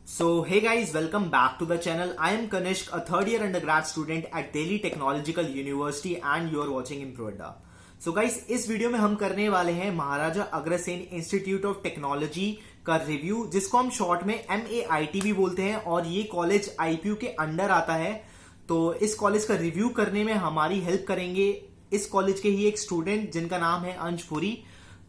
So, hey guys, welcome back to the channel. I am Kanishk, a third year undergrad student at Delhi Technological University and you are watching Improda. So guys, इस video में हम करने वाले हैं Maharaja Agrasen institute of technology का review, जिसको हम short में MAIT भी बोलते हैं और ये कॉलेज IPU के अंडर आता है। तो इस कॉलेज का रिव्यू करने में हमारी हेल्प करेंगे इस कॉलेज के ही एक स्टूडेंट जिनका नाम है अंश पुरी।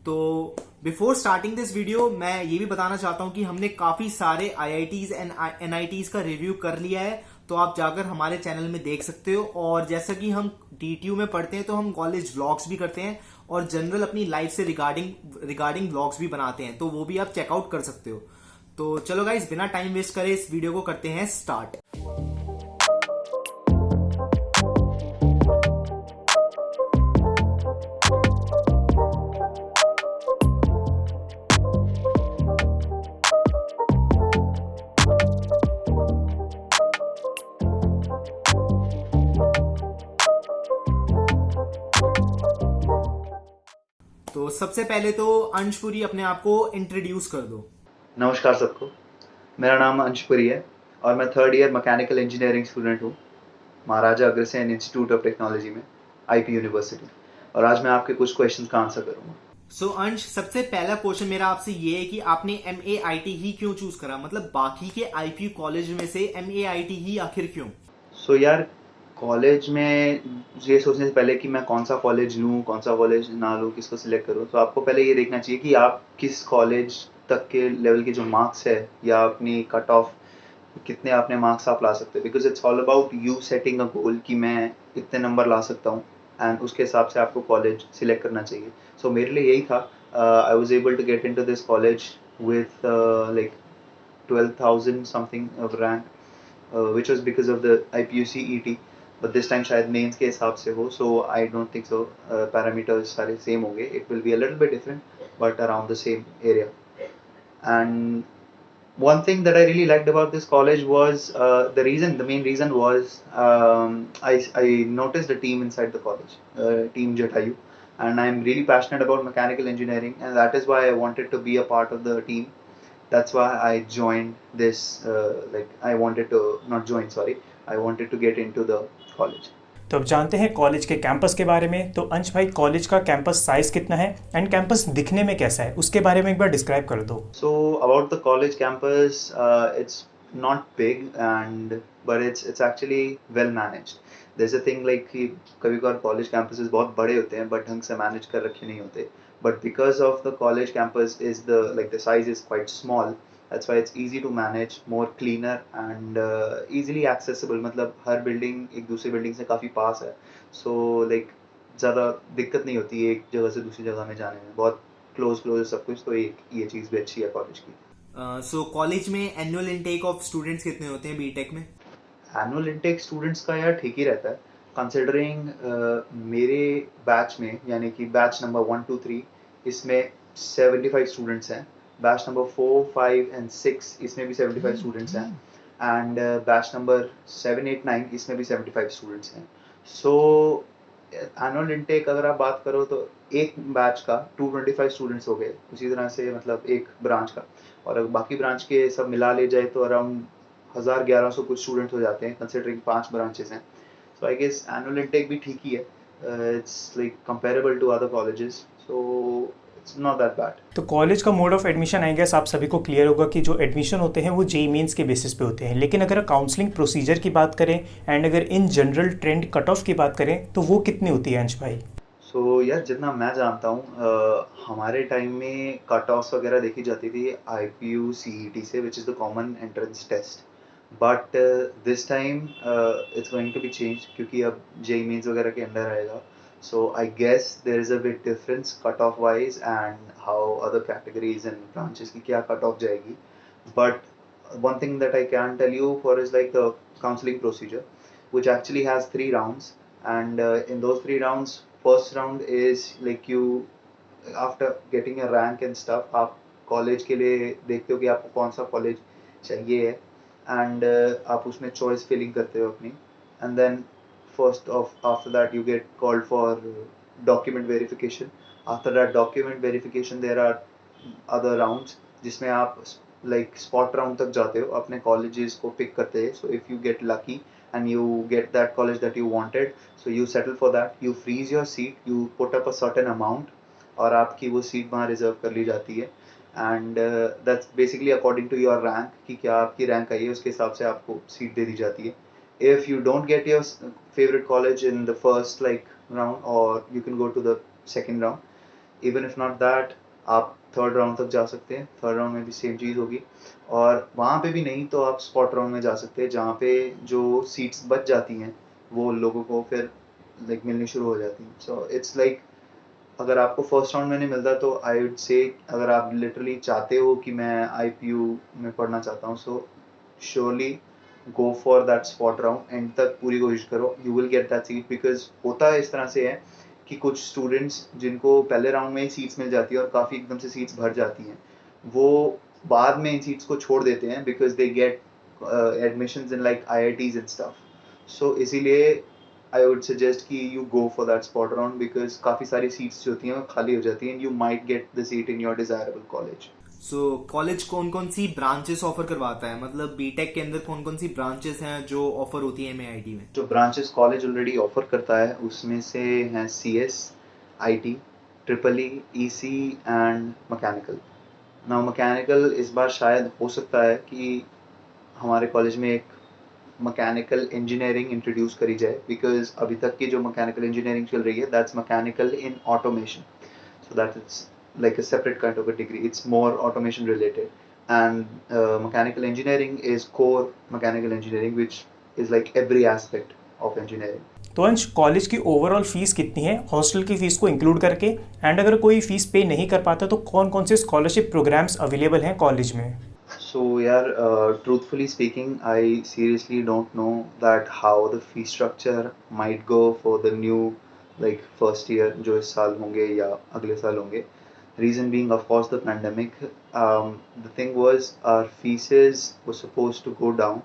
तो बिफोर स्टार्टिंग दिस वीडियो मैं ये भी बताना चाहता हूं कि हमने काफी सारे IITs एंड NITs का रिव्यू कर लिया है, तो आप जाकर हमारे चैनल में देख सकते हो। और जैसा कि हम DTU में पढ़ते हैं तो हम कॉलेज व्लॉग्स भी करते हैं और जनरल अपनी लाइफ से रिगार्डिंग व्लॉग्स भी बनाते हैं, तो वो भी आप चेकआउट कर सकते हो। तो चलो गाइस, बिना टाइम वेस्ट करे इस वीडियो को करते हैं स्टार्ट। तो सबसे पहले तो अंश पुरी अपने आप को इंट्रोड्यूस कर दो। नमस्कार सबको, मेरा नाम अंश पुरी है और मैं third year mechanical engineering student हूँ Maharaja Agrasen institute of technology में IP यूनिवर्सिटी। और आज मैं आपके कुछ क्वेश्चंस का आंसर करूँगा। सो अंश, सबसे पहला क्वेश्चन मेरा आपसे ये है कि आपने MAIT ही क्यों चूज करा? मतलब बाकी के IPU कॉलेज में से MAIT ही आखिर क्यों? सो यार, कॉलेज में ये सोचने से पहले कि मैं कौन सा कॉलेज लूँ, कौन सा कॉलेज ना लूँ, किसको सिलेक्ट करूँ, तो आपको पहले ये देखना चाहिए कि आप किस कॉलेज तक के लेवल के जो मार्क्स है या अपनी कट ऑफ कितने अपने मार्क्स आप ला सकते हो। Because it's all about you setting a goal कि मैं इतने नंबर ला सकता हूँ एंड उसके हिसाब से आपको कॉलेज सिलेक्ट करना चाहिए। सो मेरे लिए यही था। I was able to get into this college with like 12,000 something of rank, which was because of the IPU CET, but this time शायद मेंस के हिसाब से हो, so I don't think so parameters सारे same होंगे, it will be a little bit different but around the same area. And one thing that I really liked about this college was the main reason was I noticed a team inside the college, Team Jatayu, and I'm really passionate about mechanical engineering, and that is why I wanted to be a part of the team. That's why I joined this. I wanted to not join, sorry. I wanted to get into the college. तो अब जानते हैं college के campus के बारे में। तो अंश भाई, कॉलेज का कैंपस साइज कितना है एंड कैंपस दिखने में कैसा है, उसके बारे में एक बार डिस्क्राइब कर दो। So about the college campus, it's not big but it's actually well managed. There's a thing like कि कभी कभार college campuses बहुत बड़े होते हैं but ढंग से manage कर रखे नहीं होते. But because of the college campus is the size is quite small, that's why it's easy to manage, more cleaner and easily accessible. मतलब हर building एक दूसरी building से काफी पास है, so like ज़्यादा दिक्कत नहीं होती है एक जगह से दूसरी जगह में जाने में, बहुत क्लोज सब कुछ। तो एक ये चीज़ भी अच्छी है कॉलेज की। सो कॉलेज में एनुअल इनटेक ऑफ स्टूडेंट्स कितने होते हैं बीटेक में? एनुअल इनटेक स्टूडेंट्स का यार ठीक ही रहता है, कंसिडरिंग मेरे बैच में यानी कि बैच नंबर 1, 2, 3 इसमें 75 स्टूडेंट्स हैं, बैच नंबर 4, 5 एंड 6 इसमें भी 75 स्टूडेंट्स हैं एंड बैच नंबर 7, 8, 9 इसमें भी 75 स्टूडेंट्स हैं। सो एनुअल इनटेक अगर आप बात करो तो एक बैच का 225 स्टूडेंट्स हो गए, उसी तरह से मतलब एक ब्रांच का, और अगर बाकी ब्रांच के सब मिला ले जाए तो अराउंड 1100 कुछ स्टूडेंट्स हो जाते हैं कंसिडरिंग 5 ब्रांचेस हैं। So I guess annual intake भी ठीक ही है, it's like comparable to other colleges, so it's not that bad. तो कॉलेज का mode of admission I guess आप सभी को क्लियर होगा कि जो एडमिशन होते हैं वो जेईई मेंस के बेसिस पे होते हैं, लेकिन अगर काउंसलिंग प्रोसीजर की बात करें एंड अगर in general trend cut off की बात करें तो वो कितनी होती है अंश भाई? सो यार, जितना मैं जानता हूँ हमारे टाइम में कट ऑफ वगैरह देखी जाती थी IPU CET से, which is the common entrance test, but this time it's going to be change क्योंकि अब जेईई मेंस वगैरह के अंडर आएगा। So I guess there is a big difference cut off wise and how other categories and branches की क्या cut off जाएगी, but one thing that I can tell you for is like the counseling procedure, which actually has 3 rounds, and in those 3 rounds, first round is like you, after getting a rank and stuff, आप college के लिए देखते हो कि आपको कौन सा college चाहिए है एंड आप उसमें चॉइस फिलिंग करते हो अपनी, and then first of after that you get called for document verification. After that document verification there are other rounds जिसमें आप लाइक स्पॉट राउंड तक जाते हो, अपने कॉलेजेस को पिक करते हैं. सो if you get lucky and you get that college that you wanted, so you settle for that, you freeze your seat, you put up a certain amount और आपकी वो सीट वहाँ रिजर्व कर ली जाती है. And that's basically according to your rank, कि क्या आपकी रैंक आई है उसके हिसाब से आपको सीट दे दी जाती है. If you don't get your favourite college in the first like round, और you can go to the second round. Even if not that, आप थर्ड राउंड तक जा सकते हैं. थर्ड राउंड में भी सेम चीज़ होगी. और वहाँ पे भी नहीं तो आप स्पॉट राउंड में जा सकते हैं, जहाँ पे जो सीट्स बच जाती हैं वो लोगों को फिर लाइक मिलनी शुरू हो जाती हैं. सो इट्स लाइक, अगर आपको फर्स्ट राउंड में नहीं मिलता तो आई वुड से, अगर आप लिटरली चाहते हो कि मैं IPU में पढ़ना चाहता हूँ, सो surely go for that spot round. And तक पूरी कोशिश करो, you will get that seat. Because होता है इस तरह से है कि कुछ स्टूडेंट्स जिनको पहले राउंड में ही सीट्स मिल जाती है और काफ़ी एकदम से सीट्स भर जाती हैं, वो बाद में इन सीट्स को छोड़ देते हैं because they get admissions in like IITs and stuff. So इसीलिए आई वुड सजेस्ट कि you go for that spot round, because काफ़ी सारी सीट्स जो होती हैं वो खाली हो जाती हैं. You might get the seat in your desirable college. So college कौन कौन सी ब्रांचेस ऑफर करवाता है, मतलब बीटेक के अंदर कौन कौन सी ब्रांचेस हैं जो ऑफर होती है MAIT में? जो ब्रांचेस कॉलेज ऑलरेडी ऑफर करता है उसमें से हैं CS, IT, EEE, EC and mechanical. Now mechanical इस बार शायद हो सकता है कि हमारे कॉलेज में एक मैकेनिकल इंजीनियरिंग इंट्रोड्यूस करी जाए, बिकॉज अभी तक की जो मैकेनिकल इंजीनियरिंग चल रही है that's mechanical in automation. So that is like a separate kind of a degree. It's more automation related, and mechanical engineering is core mechanical engineering, which is like every aspect of engineering. तो अंश, college की overall fees कितनी है hostel की fees को include करके? And अगर कोई फीस पे नहीं कर पाता तो कौन कौन से स्कॉलरशिप प्रोग्राम्स अवेलेबल हैं कॉलेज में? So yeah, truthfully speaking, I seriously don't know that how the fee structure might go for the new like first year जो इस साल होंगे या अगले साल होंगे. Reason being, of course, the pandemic. The thing was, our fees were supposed to go down.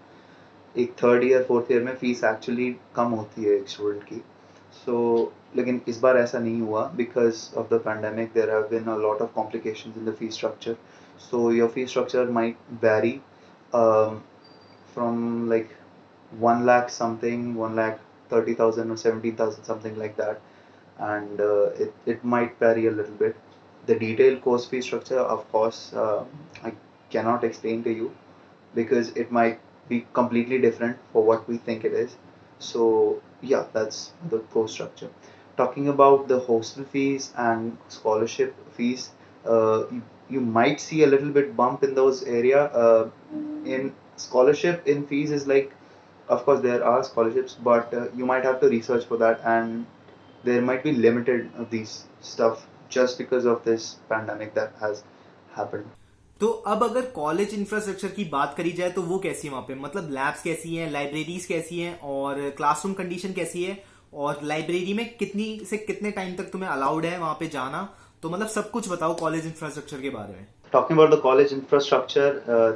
एक third year fourth year में फीस एक्चुअली कम होती है एक स्टूडेंट की. सो लेकिन इस बार ऐसा नहीं हुआ because of the pandemic. There have been a lot of complications in the fee structure. So your fee structure might vary from like 1 lakh something, 1,30,000 or 17,000, something like that. And it might vary a little bit. The detailed course fee structure, of course, I cannot explain to you because it might be completely different for what we think it is. So yeah, that's the course structure. Talking about the hostel fees and scholarship fees, you might see a little bit bump in those area. In scholarship, in fees is like, of course there are scholarships, but you might have to research for that, and there might be limited of these stuff just because of this pandemic that has happened. तो अब अगर college infrastructure की बात करी जाए तो वो कैसी है वहां पे, मतलब लैब्स कैसी हैं, लाइब्रेरीज कैसी हैं, और क्लासरूम कंडीशन कैसी है, और लाइब्रेरी में कितनी से कितने टाइम तक तुम्हें अलाउड है वहां पे जाना, तो मतलब सब कुछ बताओ कॉलेज इंफ्रास्ट्रक्चर के बारे में. Talking about the college infrastructure,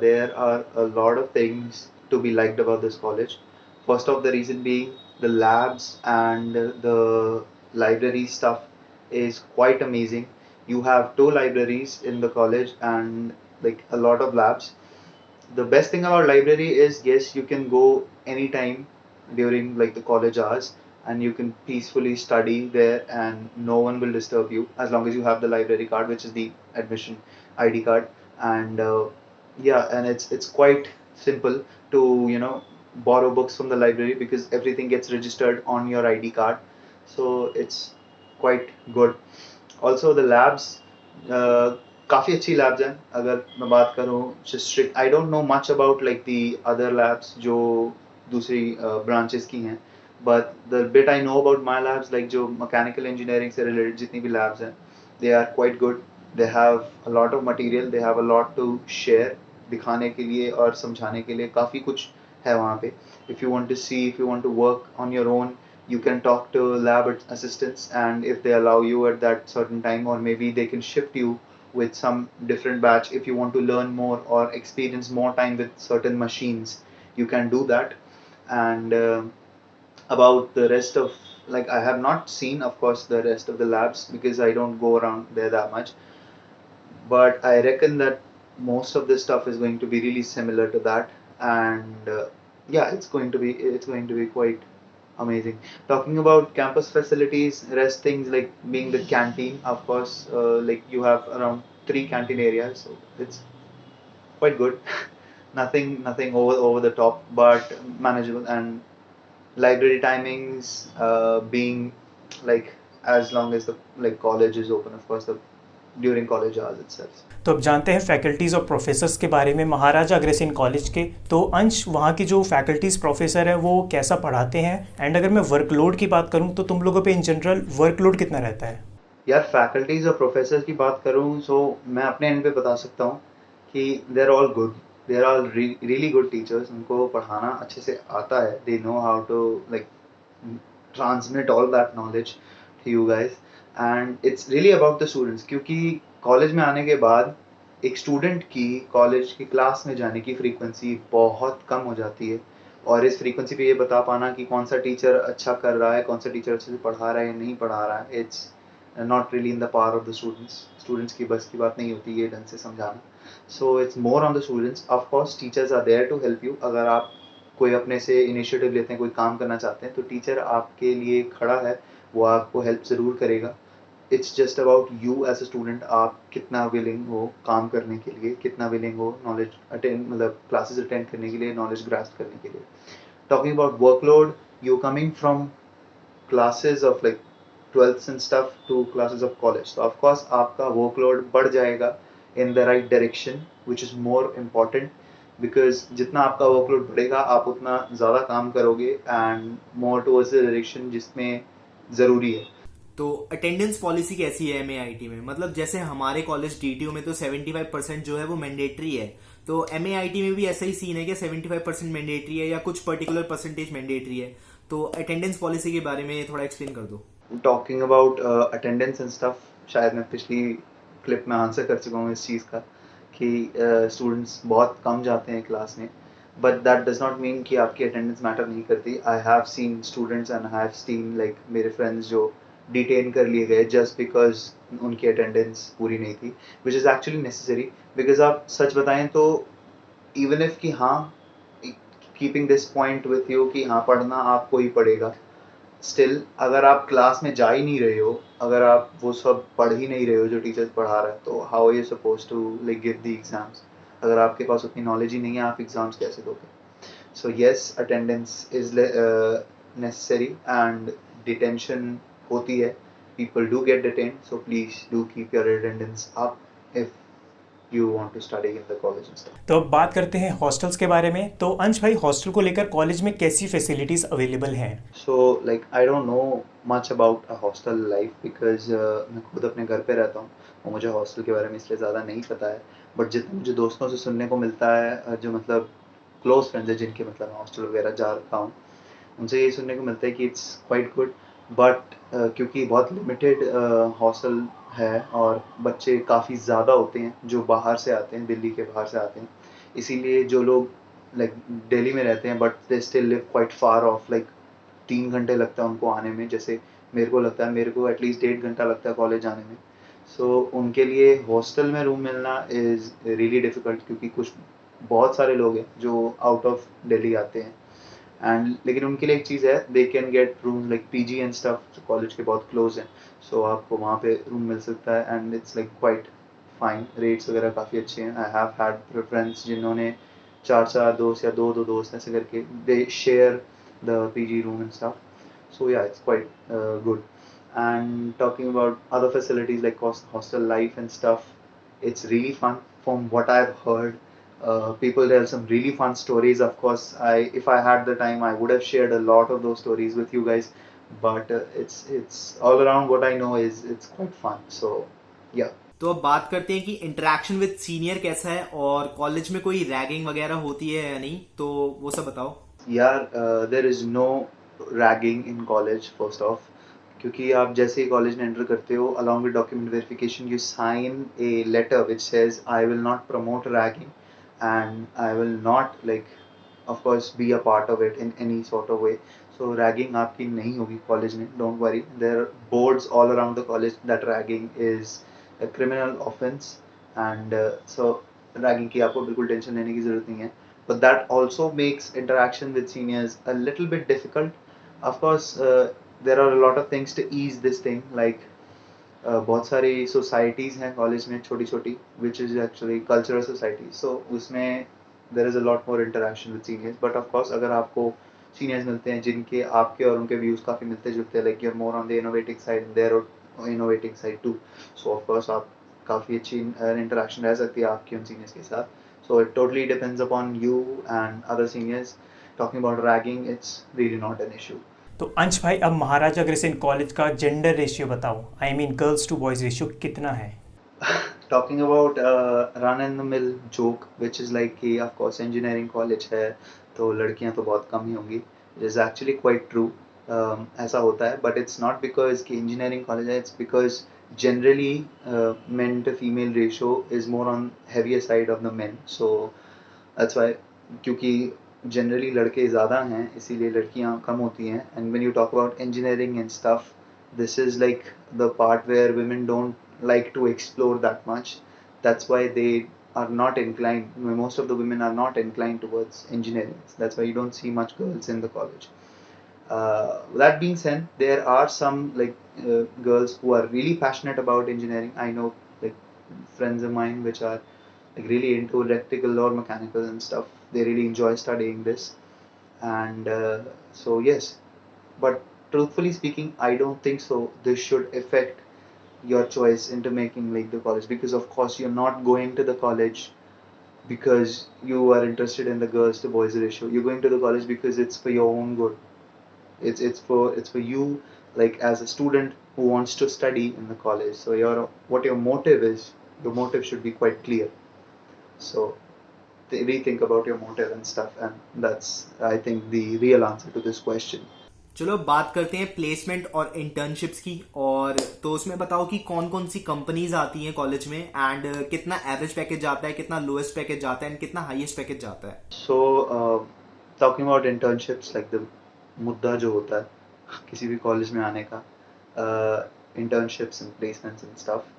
there are a lot of things to be liked about this college. First of the reason being the labs and the library stuff is quite amazing. You have 2 libraries in the college and like a lot of labs. The best thing about library is, yes, you can go anytime during like the college hours, and you can peacefully study there and no one will disturb you as long as you have the library card, which is the admission ID card. And yeah, and it's quite simple to borrow books from the library because everything gets registered on your ID card. So it's quite good. Also the labs, काफ़ी अच्छी labs हैं. अगर मैं बात करूँ strict, I don't know much about like the other labs जो दूसरी branches की हैं, but the bit I know about my labs, like जो मैकेनिकल इंजीनियरिंग से रिलेटेड जितनी भी लैब्स हैं, they are quite good. They have a lot of material, they have a lot to share, दिखाने के लिए और समझाने के लिए काफ़ी कुछ है वहाँ पे. If you want to see, if you want to work on your own, you can talk to lab assistants, and if they allow you at that certain time, or maybe they can shift you with some different batch if you want to learn more or experience more time with certain machines, you can do that. And about the rest of, like, I have not seen of course the rest of the labs because I don't go around there that much, but I reckon that most of this stuff is going to be really similar to that, and yeah, it's going to be quite amazing. Talking about campus facilities, rest things like being the canteen, of course, like you have around 3 canteen areas, so it's quite good. Nothing over the top, but manageable. And library timings, being like as long as the like college is open, of course, the during college hours itself. तो अब जानते हैं faculties और professors के बारे में महाराजा Agrasen college के। तो अंश, वहाँ की जो फैकल्टीज़ प्रोफेसर हैं वो कैसा पढ़ाते हैं, एंड अगर मैं वर्कलोड की बात करूँ तो तुम लोगों पे इन जनरल वर्कलोड कितना रहता है? यार, फैकल्टीज और प्रोफेसर की बात करूँ तो मैं अपने एंड पे बता सकता हूँ कि they're all good, they're all really good teachers. उनको पढ़ाना अच्छे से आता है, they know how to like transmit all that knowledge to you guys, and it's really about the students. क्योंकि कॉलेज में आने के बाद एक स्टूडेंट की कॉलेज की क्लास में जाने की फ्रीक्वेंसी बहुत कम हो जाती है, और इस फ्रीक्वेंसी पे ये बता पाना कि कौन सा टीचर अच्छा कर रहा है, कौन सा टीचर अच्छे से पढ़ा रहा है या नहीं पढ़ा रहा है, it's not really in the power of the students की बस की बात नहीं होती ये ढंग से समझाना। So it's more on the students. Of course teachers are there to help you. अगर आप कोई अपने से इनिशिएटिव लेते हैं, कोई काम करना चाहते हैं, तो टीचर आपके लिए खड़ा है, वो आपको हेल्प ज़रूर करेगा। It's just about you as a student, आप कितना विलिंग हो काम करने के लिए, कितना विलिंग हो नॉलेज अटेंड मतलब क्लासेस अटेंड करने के लिए, नॉलेज ग्रास्प करने के लिए। Talking about workload, you're coming from classes of like 12th and stuff to classes of college, so of course आपका workload बढ़ जाएगा in the right direction, which is more important, because जितना आपका workload बढ़ेगा आप उतना ज़्यादा काम करोगे and more towards the direction जिसमें ज़रूरी है। तो अटेंडेंस पॉलिसी कैसी है एमएआईटी में? मतलब जैसे हमारे कॉलेज डीटीयू में तो 75% जो है वो मैंडेटरी है, तो एमएआईटी में भी ऐसा ही सीन है कि 75% मैंडेटरी है या कुछ पर्टिकुलर परसेंटेज मैंडेटरी है? तो अटेंडेंस पॉलिसी के बारे में थोड़ा एक्सप्लेन कर दो। Talking about attendance and stuff, शायद मैं पिछली क्लिप में आंसर कर चुका हूँ इस चीज़ का कि स्टूडेंट्स बहुत कम जाते हैं क्लास में, but that does not mean कि आपकी अटेंडेंस मैटर नहीं करती। I have seen students and I have seen like मेरे फ्रेंड्स जो डिटेन कर लिए गए जस्ट बिकॉज उनकी अटेंडेंस पूरी नहीं थी, विच इज़ एक्चुअली नेसेसरी। बिकॉज आप सच बताएं तो इवन इफ कि हाँ, keeping this point with you कि हाँ पढ़ना आपको ही पड़ेगा, स्टिल अगर आप क्लास में जा ही नहीं रहे हो, अगर आप वो सब पढ़ ही नहीं रहे हो जो टीचर्स पढ़ा रहा है, तो how are you suppose to like give the exams? अगर आपके पास उतनी नॉलेज ही नहीं है, आप एग्जाम्स कैसे दोगे? So yes, attendance is necessary and detention होती है, people do get detained, so please do keep your attendance up if you want to study in the college and stuff. तो अब बात करते हैं हॉस्टल्स के बारे में। तो अंश भाई, हॉस्टल को लेकर कॉलेज में कैसी फैसिलिटीज़ अवेलेबल हैं? So like I don't know much about a hostel life because मैं खुद अपने घर पे रहता हूँ और मुझे हॉस्टल के बारे में इसलिए ज़्यादा नहीं पता है, बट जितना मुझे दोस्तों से सुनने को मिलता है, जो मतलब क्लोज फ्रेंड्स है जिनके मतलब मैं हॉस्टल वगैरह जा रखा हूँ, उनसे ये सुनने को मिलता है कि इट्स क्वाइट गुड, बट क्योंकि बहुत लिमिटेड हॉस्टल है और बच्चे काफ़ी ज़्यादा होते हैं जो बाहर से आते हैं, दिल्ली के बाहर से आते हैं, इसीलिए जो लोग लाइक दिल्ली में रहते हैं but they still live quite far of, like 3 घंटे लगता है उनको आने में, जैसे मेरे को लगता है, मेरे को एटलीस्ट 1.5 घंटा लगता है कॉलेज आने में। सो उनके लिए हॉस्टल में रूम मिलना इज़ रियली डिफ़िकल्ट, क्योंकि कुछ बहुत सारे लोग हैं जो आउट ऑफ दिल्ली आते हैं, एंड लेकिन उनके लिए एक चीज़ है, they can get room like PG and stuff, college के बहुत क्लोज हैं, सो आपको वहाँ पे रूम मिल सकता है and it's like quite fine, rates वगैरह काफ़ी अच्छे हैं। आई हैव हैड फ्रेंड्स जिन्होंने 4 दोस्त या 2 दोस्त ऐसे करके they share the PG room and stuff, so yeah, it's quite good. And talking about other facilities like hostel life and stuff, it's really fun from what I've heard. People tell some really fun stories. Of course, if I had the time, I would have shared a lot of those stories with you guys, but it's all around what I know is it's quite fun. So yeah. तो अब बात करते हैं कि interaction with senior कैसा है और college में कोई रैगिंग वगैरह होती है या नहीं, तो वो सब बताओ यार, there is no ragging in college first of, क्योंकि आप जैसे ही कॉलेज में एंटर करते हो, along with document verification you sign a letter which says I will not promote ragging and I will not like of course be a part of it in any sort of way. So ragging आपकी नहीं होगी college में, don't worry. There are boards all around the college that ragging is a criminal offense, and so ragging की आपको बिल्कुल tension लेने की ज़रूरत नहीं है, but that also makes interaction with seniors a little bit difficult. Of course, there are a lot of things to ease this thing, like बहुत सारी सोसाइटीज़ हैं कॉलेज में छोटी छोटी, which is actually cultural society, so उसमें there is a lot more interaction with seniors. But of course अगर आपको seniors मिलते हैं जिनके आपके और उनके व्यूज़ काफ़ी मिलते जुलते हैं, like you're more on the innovating side, their innovating side too, so of course आप काफ़ी अच्छी इंटरेक्शन रह सकती है आपकी उन सीनियर्स के साथ. So it totally depends upon you and other seniors. Talking about ragging, it's really not an issue. तो अंश भाई, अब महाराजा अग्रसेन कॉलेज का जेंडर रेशियो बताओ, I mean girls to boys ratio कितना है? Talking about run in the mill joke, which is like कि of course engineering college है तो लड़कियां तो बहुत कम ही होंगी. It is actually quite true. ऐसा होता है, but it's not because कि engineering college है, it's because generally men to female ratio is more on heavier side of the men. So that's why, क्योंकि generally लड़के ज़्यादा हैं इसीलिए लड़कियां कम होती हैं. And when you talk about engineering and stuff, this is like the part where women don't like to explore that much. That's why they are not inclined, most of the women are not inclined towards engineering. That's why you don't see much girls in the college. That being said, there are some like girls who are really passionate about engineering. I know like friends of mine which are like really into electrical or mechanical and stuff. They really enjoy studying this. And so yes, but truthfully speaking, I don't think so this should affect your choice into making like the college, because of course you're not going to the college because you are interested in the girls to boys ratio. You're going to the college because it's for your own good. It's for you, like as a student who wants to study in the college. So what your motive is, your motive should be quite clear. So rethink about your motive and stuff, and that's, I think, the real answer to this question. चलो अब बात करते हैं placement और internships की. और तो उसमें बताओ कि कौन कौन सी कंपनीज आती हैं कॉलेज में, एंड कितना एवरेज पैकेज आता है, कितना लोएस्ट पैकेज जाता है, एंड कितना हाईएस्ट पैकेज जाता है. So talking about internships, like the मुद्दा जो होता है किसी भी कॉलेज में आने का, internships and placements and stuff,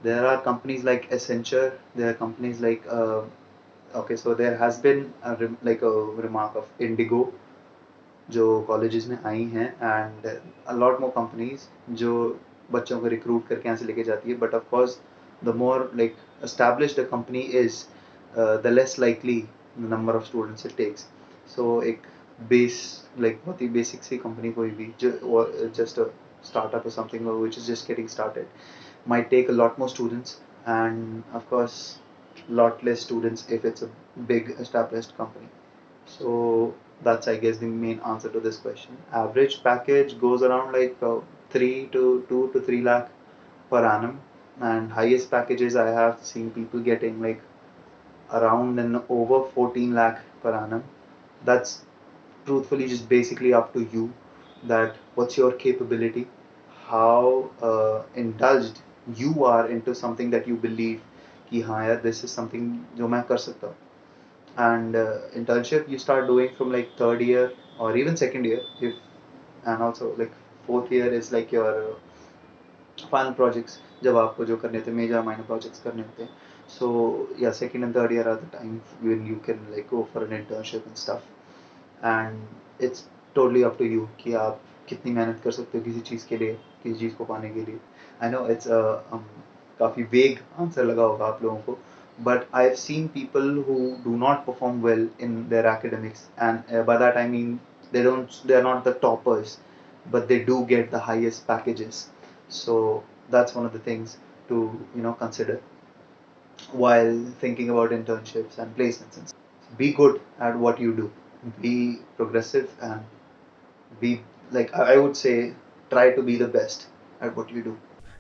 there are companies like Accenture, there are companies like okay, so there has been like a remark of Indigo जो कॉलेजेस में आई हैं, and a lot more companies जो बच्चों को recruit करके यहाँ से लेके जाती है. But of course the more like established the company is, the less likely the number of students it takes. So एक बेस लाइक बहुत ही बेसिक सी कंपनी कोई भी जो just a startup or something which is just getting started might take a lot more students, and of course lot less students if it's a big established company. So that's, I guess, the main answer to this question. Average package goes around like 3 to 2 to 3 lakh per annum, and highest packages I have seen people getting like around and over 14 lakh per annum. That's truthfully just basically up to you, that what's your capability, how indulged you are into something that you believe कि हाँ यार this is something जो मैं कर सकता हूँ. And internship you start doing from like third year or even second year, if, and also like fourth year is like your final projects, जब आपको जो करने थे major minor projects करने होते हैं. So yeah, second and third year are the time when you can like go for an internship and stuff, and it's totally up to you कि आप कितनी मेहनत कर सकते हो किसी चीज़ के लिए, किसी चीज़ को पाने के लिए. I know it's काफ़ी vague answer लगा होगा आप लोगों को, but I've seen people who do not perform well in their academics, and by that I mean they're not the toppers, but they do get the highest packages. So that's one of the things to consider while thinking about internships and placements and stuff. Be good at what you do, be progressive, and be like, I would say, try to be the best at what you do.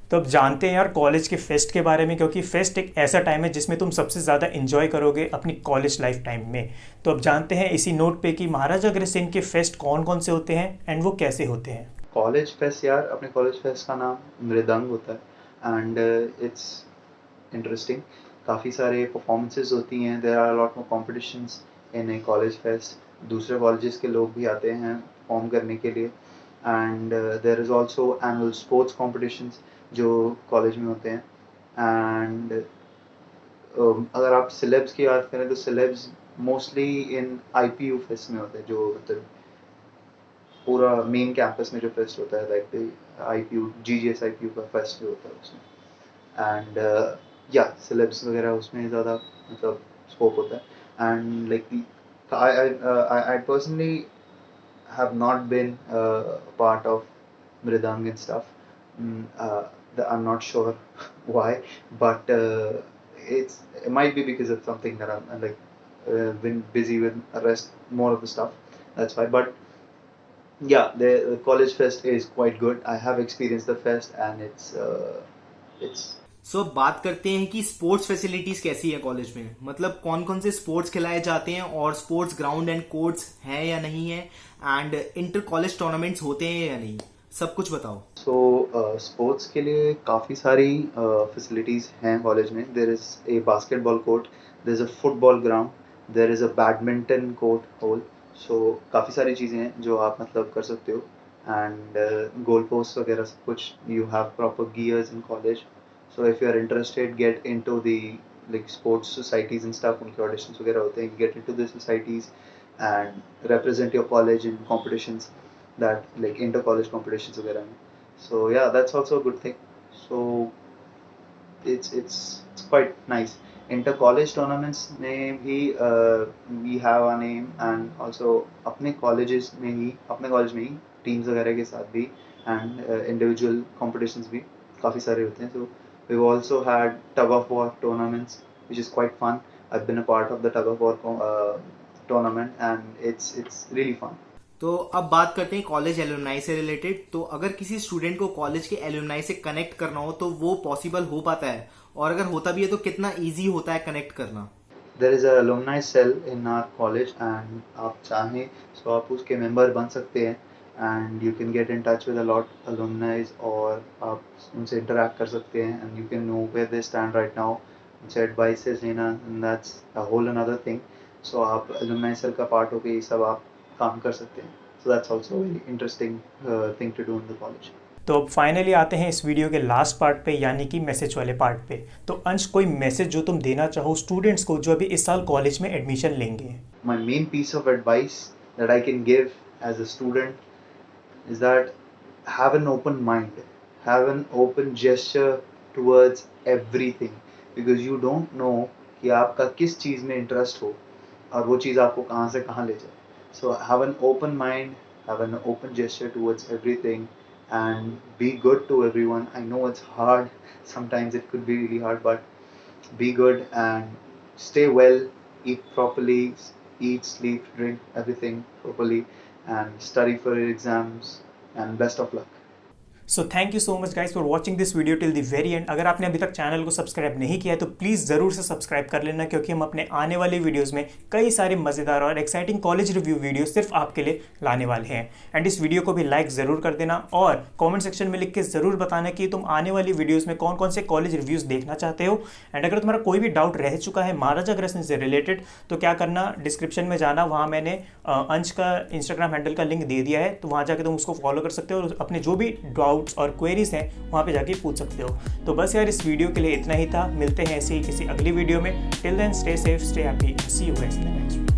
तो अब जानते हैं यार college के fest के बारे में, क्योंकि फेस्ट एक ऐसा टाइम है जिसमें तुम सबसे ज़्यादा एंजॉय करोगे अपनी कॉलेज लाइफ टाइम में. तो अब जानते हैं इसी नोट पे कि महाराजा अग्रसेन के फेस्ट कौन कौन से होते हैं एंड वो कैसे होते हैं. कॉलेज फेस्ट यार, अपने कॉलेज फेस्ट का नाम मृदंग होता है, एंड इट्स इंटरेस्टिंग. काफ़ी सारे परफॉर्मेंसेज होती हैं, there are lot more competitions in a college fest. दूसरे कॉलेजेस के लोग भी आते हैं परफॉर्म करने के लिए, and there is also annual sports competitions जो कॉलेज में होते हैं. एंड अगर आप celebs की बात करें तो celebs mostly in IPU fest में होते हैं, जो मतलब पूरा मेन कैंपस में जो फेस्ट होता है, लाइक IPU GGS IPU का फेस्ट जो होता है उसमें, एंड या celebs वगैरह उसमें ज़्यादा मतलब स्कोप होता है. And like I personally have not been part of mridang and stuff. I'm not sure why, but it might be because of something that I'm like been busy with the rest more of the stuff. That's why. But yeah, the college fest is quite good. I have experienced the fest, and it's सो अब बात करते हैं कि sports facilities कैसी है college में, मतलब कौन कौन से स्पोर्ट्स खिलाए जाते हैं और स्पोर्ट्स ग्राउंड एंड कोर्ट्स हैं या नहीं है, एंड इंटर कॉलेज टूर्नामेंट्स होते हैं या नहीं, सब कुछ बताओ. So स्पोर्ट्स के लिए काफ़ी सारी फैसिलिटीज़ हैं कॉलेज में. There is a basketball court, there is a football ground, there is a badminton court whole. So काफ़ी सारी चीज़ें हैं जो आप मतलब कर सकते हो. एंड गोल पोस्ट वगैरह सब कुछ, you have proper gears in college. So if you are interested, get into the like sports societies and stuff. उनके ऑडिशंस वगैरह होते हैं, get into the societies and represent your college in competitions, that like inter college competitions वगैरह में. So yeah, that's also a good thing. So it's quite nice. Inter college tournaments में भी we have our name, and also अपने colleges में ही teams वगैरह के साथ भी, and individual competitions भी काफ़ी सारे होते हैं. So we've also had tug of war tournaments, which is quite fun. I've been a part of the tug of war tournament, and it's really fun. तो अब बात करते हैं कॉलेज एलुमनाई से रिलेटेड. तो अगर किसी स्टूडेंट को कॉलेज के एलुमनाई से कनेक्ट करना हो तो वो पॉसिबल हो पाता है, और अगर होता भी है तो कितना इजी होता है कनेक्ट करना? There is a alumni cell in our college, and आप चाहें तो आप उसके मेंबर बन सकते हैं, and you can get in touch with a lot alumni, और आप उनसे इंटरेक्ट कर सकते हैं, and you can know where they stand right now, उनसे एडवाइसेस लेना, and that's a whole another thing. So आप alumni cell का पार्ट होके ये सब आप काम कर सकते हैं. So that's also a very interesting thing to do in the college. तो अब फाइनली आते हैं इस वीडियो के लास्ट पार्ट पे, यानी कि मैसेज वाले पार्ट पे. तो अंश, कोई मैसेज जो तुम देना चाहो स्टूडेंट्स को जो अभी इस साल कॉलेज में एडमिशन लेंगे? My main piece of advice that I can give as a student is that have an open mind, have an open gesture towards everything, because you don't know कि आपका किस चीज़ में इंटरेस्ट हो और वो चीज़ आपको कहाँ से कहाँ ले जाए. So have an open mind, have an open gesture towards everything, and be good to everyone. I know it's hard, sometimes it could be really hard, but be good and stay well, eat properly, eat, sleep, drink everything properly, and study for your exams, and best of luck. So thank you so much guys for watching this video till the very and. अगर आपने अभी तक channel को subscribe नहीं किया है तो please ज़रूर से सब्सक्राइब कर लेना, क्योंकि हम अपने आने वाले वीडियोस में कई सारे मज़ेदार और एक्साइटिंग कॉलेज रिव्यू वीडियो सिर्फ आपके लिए लाने वाले हैं. एंड इस वीडियो को भी लाइक ज़रूर कर देना, और कॉमेंट सेक्शन में लिख के ज़रूर बताना कि तुम आने वाली वीडियोज़ में कौन कौन से कॉलेज रिव्यूज़ देखना चाहते हो. एंड अगर तुम्हारा कोई भी डाउट रह चुका है महाराजा अग्रसेन से रिलेटेड तो क्या करना, डिस्क्रिप्शन में जाना, वहाँ मैंने अंश का इंस्टाग्राम हैंडल का लिंक दे दिया है, तो वहाँ जाकर तुम उसको फॉलो कर सकते हो और अपने जो भी डाउट्स और क्वेरीज हैं वहाँ पे जाके पूछ सकते हो. तो बस यार, इस वीडियो के लिए इतना ही था. मिलते हैं ऐसे ही किसी अगली वीडियो में. Till then stay safe, stay happy, see you guys in the next.